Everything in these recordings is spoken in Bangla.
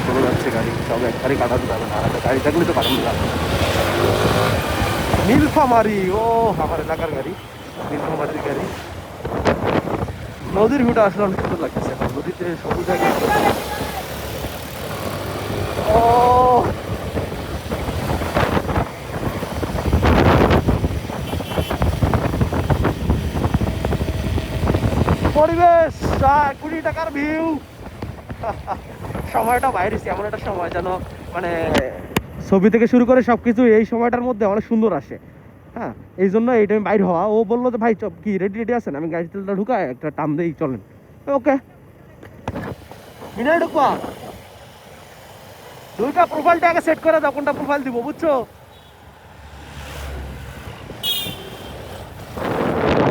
চলে যাচ্ছে গাড়ি, সব একবারই কাটাতে যাবে না, আর গাড়ি থাকলে তো কাটানো যাবে না। নীলফামারি, ও আমার এলাকার গাড়ি, নীলফামারির গাড়ি। নদীর ভিউটা আসলে অনেক সুন্দর লাগতেছে, নদীতে সবুজ জায়গা। ও পরিবেশ, 20 টাকার ভিউ। সময়টা বাইরেছি এমন একটা সময় যেন মানে ছবি থেকে শুরু করে সবকিছু এই সময়টার মধ্যে অনেক সুন্দর আসে। হ্যাঁ, এই জন্য এই টাইম বাইর হওয়া। ও বললো যে ভাই কি রেডি রেডি আছেন, আমি গাড়ি তেলটা ঢুকায় একটা টান দিই, চলেন। ওকে, মিনারে ঢুকবা, দুইটা প্রোফাইলটা আগে সেট করে দাও, কোনটা প্রোফাইল দিব বুঝছো।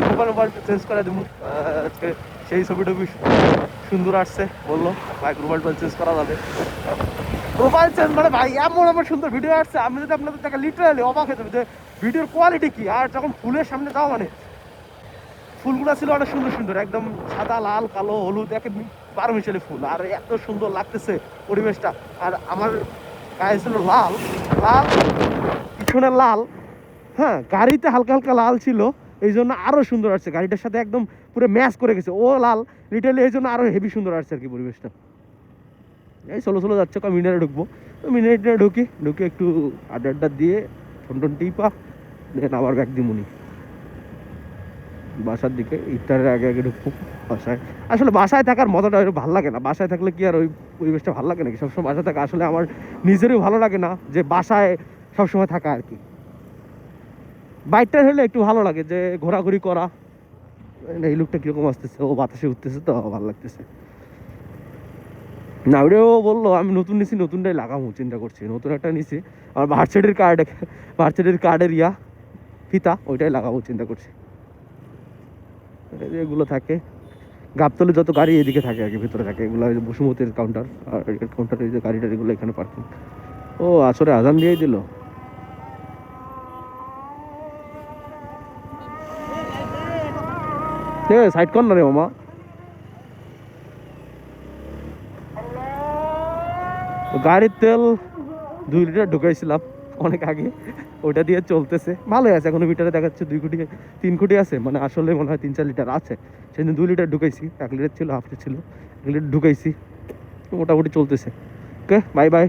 প্রোফাইল মোবাইল চেঞ্জ করে দেবো আজকে। সেই ছবিটা বেশ সুন্দর আসছে, বললো ভাই প্রোফাইল চেঞ্জ করা যাবে। প্রোফাইল চেঞ্জ মানে ভাই এমন এমন সুন্দর ভিডিও আসছে, আমি যদি আপনাদের দেখা লিটারালি অবাক হয়ে যাবে যে ভিডিওর কোয়ালিটি কি। আর যখন ফুলের সামনে যাও মানে ফুলগুলো ছিল অনেক সুন্দর সুন্দর, একদম সাদা লাল কালো হলুদ, একে 12 মিশালি ফুল, আর এত সুন্দর লাগতেছে পরিবেশটা। আর আমার গায়ে ছিল লাল লাল, পিছনে লাল, হ্যাঁ গাড়িতে হালকা হালকা লাল ছিল, এই জন্য আরো সুন্দর আসছে, গাড়িটার সাথে একদম পুরো ম্যাচ করে গেছে ও লাল লিটারালি, এই জন্য আরো হেভি সুন্দর আসছে আর কি পরিবেশটা। এই ষোলো ষোলো যাচ্ছে, মিনারে ঢুকবো, তো মিনারে ঢুকি ঢুকে একটু আড্ডা আড্ডা দিয়ে ঠন টিপা দেন আবার ব্যাগ দিমুনি বাসার দিকে। ইফতারের আগে আগে ঢুকবো বাসায়। আসলে বাসায় থাকার মজাটা ভালো লাগে না, বাসায় থাকলে কি আর ওই পরিবেশটা ভালো লাগে নাকি সবসময় বাসায় থাকা। আসলে আমার নিজেরই ভালো লাগে না যে বাসায় সবসময় থাকা আর কি। বাইকটা হলে একটু ভালো লাগে যে ঘোরাঘুরি করা। এই লোকটা কিরকম আসতেছে, ও বাতাসে উঠতেছে তো ভালো লাগতেছে না। ওটাও বললো আমি নতুন নিছি, নতুনটাই লাগাবো চিন্তা করছি, নতুন একটা নিছি আমার ভার্সিটির কার্ডের ইয়া ফিতা, ওইটাই লাগাবো চিন্তা করছি। এগুলো থাকে গাবতলে যত গাড়ি এদিকে থাকে আর কি, ভিতরে থাকে এগুলো বসুমতির কাউন্টার, আর কাউন্টারের যে গাড়িটা এগুলো এখানে পার্কিং। ও আসলে আজান দিয়েই দিল। সাইড কর না রে মামা। গাড়ির তেল 2 লিটার ঢুকাইছিলাম অনেক আগে, ওটা দিয়ে চলতেছে ভালোই আছে। এখনো মিটারে দেখাচ্ছে 2 কোটি 3 কোটি আছে, মানে আসলে মনে হয় 3-4 লিটার আছে। সেদিন 2 লিটার ঢুকাইছি, 1 লিটার ছিল, হাফ লিটার ছিল, 1 লিটার ঢুকাইছি, মোটামুটি চলতেছে। ওকে, বাই বাই।